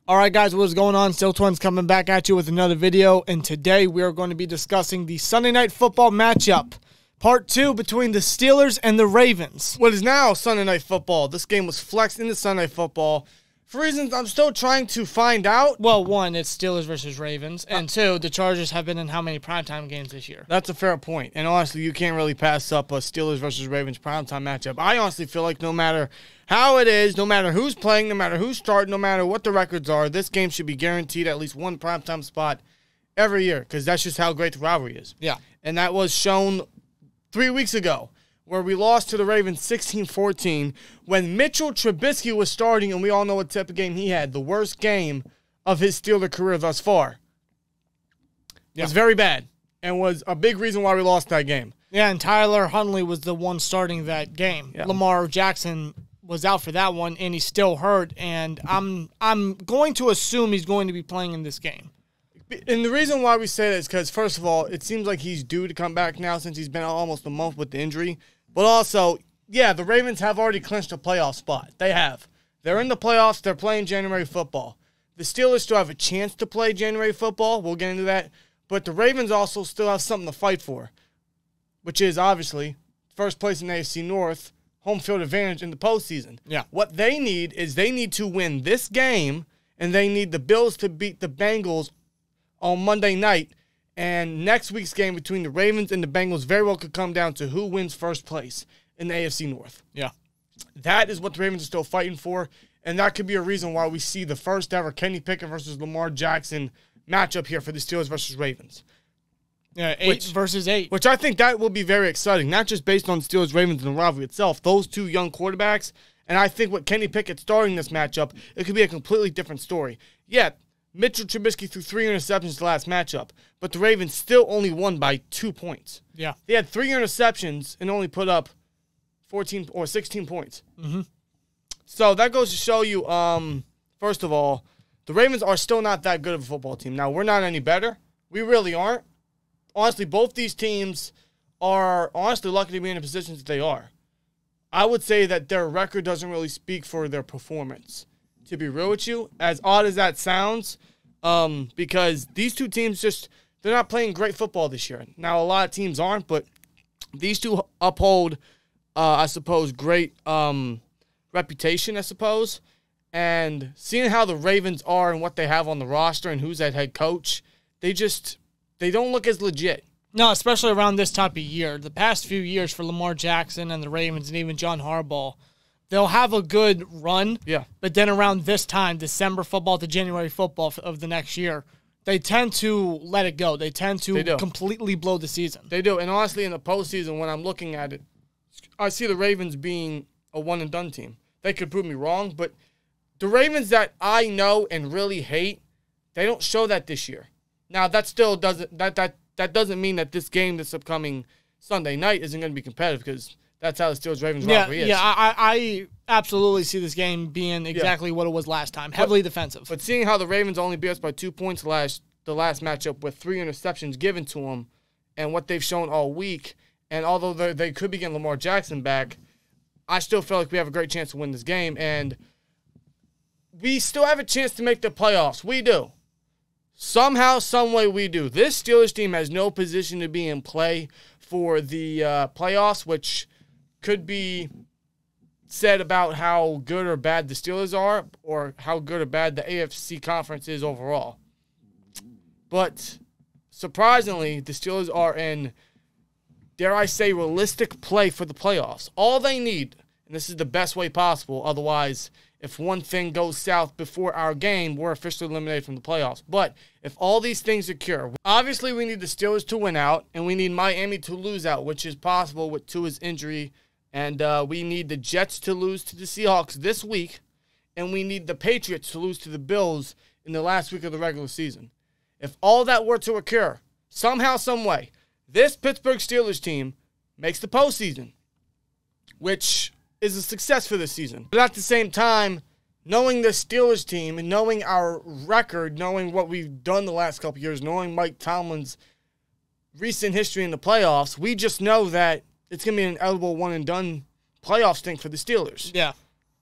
All right, guys, what is going on? SteelTwins coming back at you with another video, and today we are going to be discussing the Sunday Night Football matchup, Part 2 between the Steelers and the Ravens. What is now Sunday Night Football. This game was flexed into Sunday Night Football for reasons I'm still trying to find out. Well, one, it's Steelers versus Ravens, and two, the Chargers have been in how many primetime games this year? That's a fair point, and honestly, you can't really pass up a Steelers versus Ravens primetime matchup. I honestly feel like no matter how it is, no matter who's playing, no matter who's starting, no matter what the records are, this game should be guaranteed at least one primetime spot every year, because that's just how great the rivalry is. Yeah. And that was shown 3 weeks ago, where we lost to the Ravens 16-14 when Mitchell Trubisky was starting, and we all know what type of game he had. The worst game of his Steeler career thus far. It was very bad and was a big reason why we lost that game. Yeah, and Tyler Huntley was the one starting that game. Yeah. Lamar Jackson was out for that one, and he's still hurt, and I'm going to assume he's going to be playing in this game. And the reason why we say that is because, first of all, it seems like he's due to come back now since he's been out almost a month with the injury. But also, yeah, the Ravens have already clinched a playoff spot. They have. They're in the playoffs. They're playing January football. The Steelers still have a chance to play January football. We'll get into that. But the Ravens also still have something to fight for, which is obviously first place in the AFC North, home field advantage in the postseason. Yeah. What they need is they need to win this game, and they need the Bills to beat the Bengals on Monday night. And next week's game between the Ravens and the Bengals very well could come down to who wins first place in the AFC North. Yeah. That is what the Ravens are still fighting for, and that could be a reason why we see the first ever Kenny Pickett versus Lamar Jackson matchup here for the Steelers versus Ravens. Yeah, 8 versus 8. Which I think that will be very exciting, not just based on Steelers-Ravens and the rivalry itself, those two young quarterbacks, and I think with Kenny Pickett starting this matchup, it could be a completely different story. Yeah, Mitchell Trubisky threw 3 interceptions the last matchup, but the Ravens still only won by 2 points. Yeah. They had 3 interceptions and only put up 14 or 16 points. Mm-hmm. So that goes to show you, first of all, the Ravens are still not that good of a football team. Now, we're not any better. We really aren't. Honestly, both these teams are honestly lucky to be in the positions that they are. I would say that their record doesn't really speak for their performance, to be real with you, as odd as that sounds, because these two teams they're not playing great football this year. Now, a lot of teams aren't, but these two uphold, I suppose, great reputation, I suppose. And seeing how the Ravens are and what they have on the roster and who's that head coach, they don't look as legit. No, especially around this type of year. The past few years for Lamar Jackson and the Ravens and even John Harbaugh, they'll have a good run. Yeah. But then around this time, December football to January football of the next year, they tend to let it go. They tend to completely blow the season. They do. And honestly, in the postseason, when I'm looking at it, I see the Ravens being a one-and-done team. They could prove me wrong, but the Ravens that I know and really hate, they don't show that this year. Now, that still doesn't that doesn't mean that this game this upcoming Sunday night isn't going to be competitive, because that's how the Steelers-Ravens rivalry is. Yeah, I absolutely see this game being exactly what it was last time, heavily defensive. But seeing how the Ravens only beat us by 2 points the last matchup with 3 interceptions given to them, and what they've shown all week, and although they could be getting Lamar Jackson back, I still feel like we have a great chance to win this game, and we still have a chance to make the playoffs. We do. Somehow, someway we do. This Steelers team has no position to be in play for the playoffs, which could be said about how good or bad the Steelers are, or how good or bad the AFC conference is overall. But surprisingly, the Steelers are in, dare I say, realistic play for the playoffs. All they need, and this is the best way possible, otherwise, if one thing goes south before our game, we're officially eliminated from the playoffs. But if all these things occur, obviously we need the Steelers to win out, and we need Miami to lose out, which is possible with Tua's injury. And we need the Jets to lose to the Seahawks this week, and we need the Patriots to lose to the Bills in the last week of the regular season. If all that were to occur, somehow, some way, this Pittsburgh Steelers team makes the postseason, which is a success for this season. But at the same time, knowing the Steelers team and knowing our record, knowing what we've done the last couple years, knowing Mike Tomlin's recent history in the playoffs, we just know that it's going to be an inevitable one-and-done playoff stink for the Steelers. Yeah.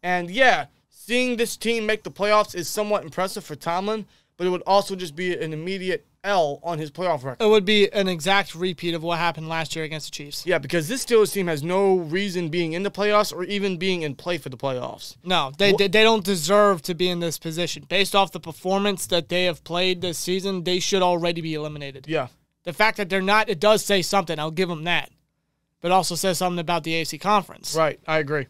And, yeah, seeing this team make the playoffs is somewhat impressive for Tomlin, but it would also just be an immediate L on his playoff record. It would be an exact repeat of what happened last year against the Chiefs. Yeah, because this Steelers team has no reason being in the playoffs or even being in play for the playoffs. No, they don't deserve to be in this position. Based off the performance that they have played this season, they should already be eliminated. Yeah. The fact that they're not, it does say something. I'll give them that. But it also says something about the AFC Conference. Right, I agree.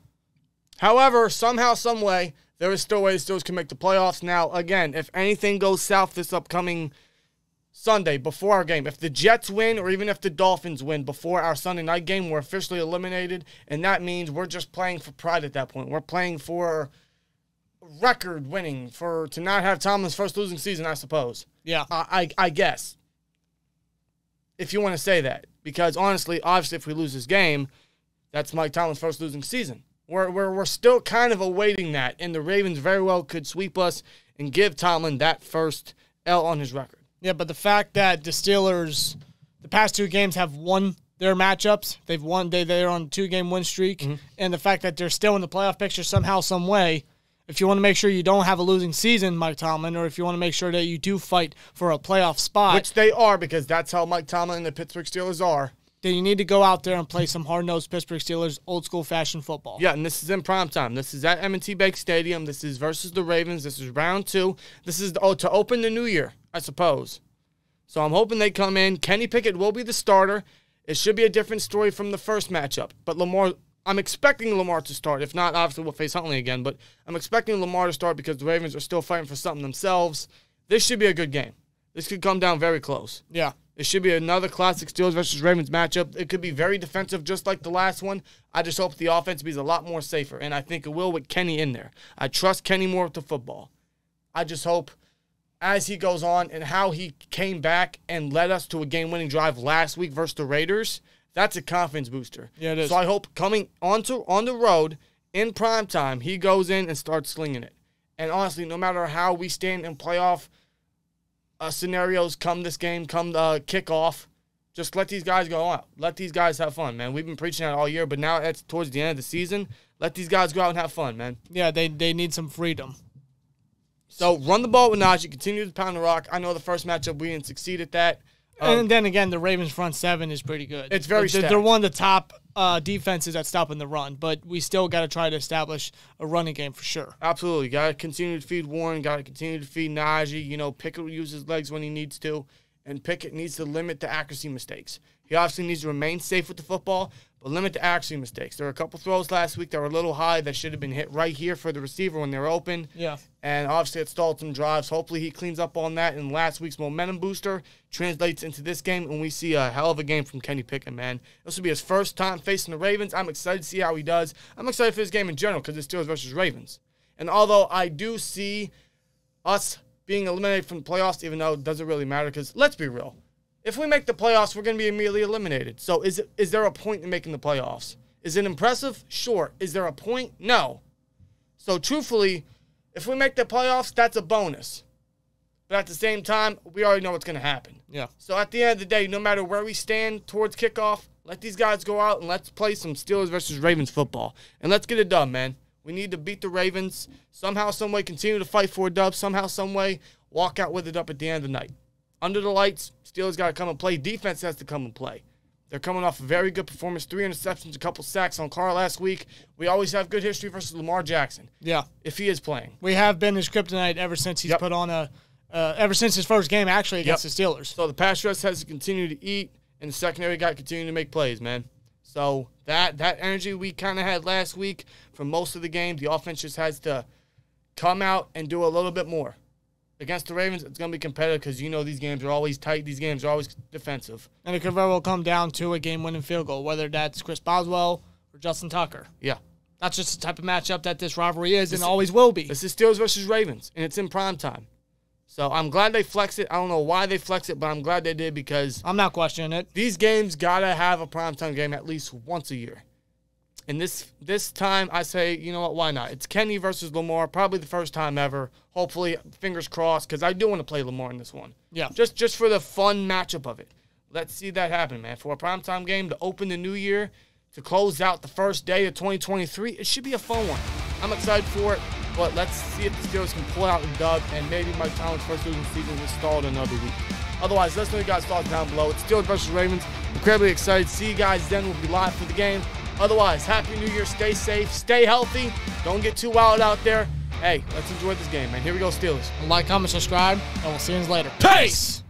However, somehow, some way, there is still ways the Steelers can make the playoffs. Now, again, if anything goes south this upcoming Sunday before our game, if the Jets win or even if the Dolphins win before our Sunday night game, we're officially eliminated, and that means we're just playing for pride at that point. We're playing for record winning, to not have Tomlin's first losing season, I suppose. Yeah. I guess, if you want to say that. Because, honestly, obviously, if we lose this game, that's Mike Tomlin's first losing season. We're still kind of awaiting that, and the Ravens very well could sweep us and give Tomlin that first L on his record. Yeah, but the fact that the Steelers, the past 2 games, have won their matchups, they've won, they're on a 2-game win streak, and the fact that they're still in the playoff picture somehow, some way, if you want to make sure you don't have a losing season, Mike Tomlin, or if you want to make sure that you do fight for a playoff spot. Which they are, because that's how Mike Tomlin and the Pittsburgh Steelers are. Then you need to go out there and play some hard-nosed Pittsburgh Steelers old-school fashion football. Yeah, and this is in primetime. This is at M&T Bank Stadium. This is versus the Ravens. This is round 2. This is to open the new year, I suppose. So I'm hoping they come in. Kenny Pickett will be the starter. It should be a different story from the first matchup. But I'm expecting Lamar to start. If not, obviously we'll face Huntley again. But I'm expecting Lamar to start because the Ravens are still fighting for something themselves. This should be a good game. This could come down very close. Yeah. It should be another classic Steelers versus Ravens matchup. It could be very defensive just like the last one. I just hope the offense be a lot more safer, and I think it will with Kenny in there. I trust Kenny more with the football. I just hope as he goes on and how he came back and led us to a game-winning drive last week versus the Raiders, that's a confidence booster. Yeah, it is. So I hope coming on the road in primetime, he goes in and starts slinging it. And honestly, no matter how we stand in playoff scenarios come this game, come kickoff, just let these guys go out. Let these guys have fun, man. We've been preaching that all year, but now it's towards the end of the season. Let these guys go out and have fun, man. Yeah, they need some freedom. So run the ball with Najee, continue to pound the rock. I know the first matchup we didn't succeed at that. And then again, the Ravens front 7 is pretty good. It's very stacked. They're one of the top defenses at stopping the run, but we still got to try to establish a running game for sure. Absolutely. Got to continue to feed Warren. Got to continue to feed Najee. Pickett will use his legs when he needs to, and Pickett needs to limit the accuracy mistakes. He obviously needs to remain safe with the football, but limit the accuracy mistakes. There were a couple throws last week that were a little high that should have been hit right here for the receiver when they were open. Yeah. And obviously it stalled some drives. Hopefully he cleans up on that, and last week's momentum booster translates into this game, and we see a hell of a game from Kenny Pickett, man. This will be his first time facing the Ravens. I'm excited to see how he does. I'm excited for this game in general because it's Steelers versus Ravens. And although I do see us being eliminated from the playoffs, even though it doesn't really matter, because let's be real. If we make the playoffs, we're going to be immediately eliminated. So is there a point in making the playoffs? Is it impressive? Sure. Is there a point? No. So truthfully, if we make the playoffs, that's a bonus. But at the same time, we already know what's going to happen. Yeah. So at the end of the day, no matter where we stand towards kickoff, let these guys go out and let's play some Steelers versus Ravens football. And let's get it done, man. We need to beat the Ravens. Somehow, some way, continue to fight for a dub. Somehow, some way, walk out with it up at the end of the night. Under the lights, Steelers got to come and play. Defense has to come and play. They're coming off a very good performance. 3 interceptions, a couple sacks on Carr last week. We always have good history versus Lamar Jackson. Yeah. If he is playing. We have been his kryptonite ever since he's put on ever since his first game, actually, against the Steelers. So the pass rush has to continue to eat, and the secondary got to continue to make plays, man. So that energy we kind of had last week for most of the game, the offense just has to come out and do a little bit more. Against the Ravens, it's going to be competitive because these games are always tight. These games are always defensive. And it could very well come down to a game-winning field goal, whether that's Chris Boswell or Justin Tucker. Yeah. That's just the type of matchup that this rivalry is and always will be. This is Steelers versus Ravens, and it's in primetime. So I'm glad they flex it. I don't know why they flex it, but I'm glad they did because I'm not questioning it. These games got to have a primetime game at least once a year. And this time, I say, you know what, why not? It's Kenny versus Lamar, probably the first time ever. Hopefully, fingers crossed, because I do want to play Lamar in this one. Yeah. Just for the fun matchup of it. Let's see that happen, man. For a primetime game to open the new year, to close out the first day of 2023, it should be a fun one. I'm excited for it. But let's see if the Steelers can pull out the dub, and maybe Mike Tomlin's first losing season is stalled another week. Otherwise, let us know your guys' thoughts down below. It's Steelers versus Ravens. Incredibly excited. See you guys then. We'll be live for the game. Otherwise, Happy New Year. Stay safe. Stay healthy. Don't get too wild out there. Hey, let's enjoy this game, man. Here we go, Steelers. Like, comment, subscribe, and we'll see you later. Peace!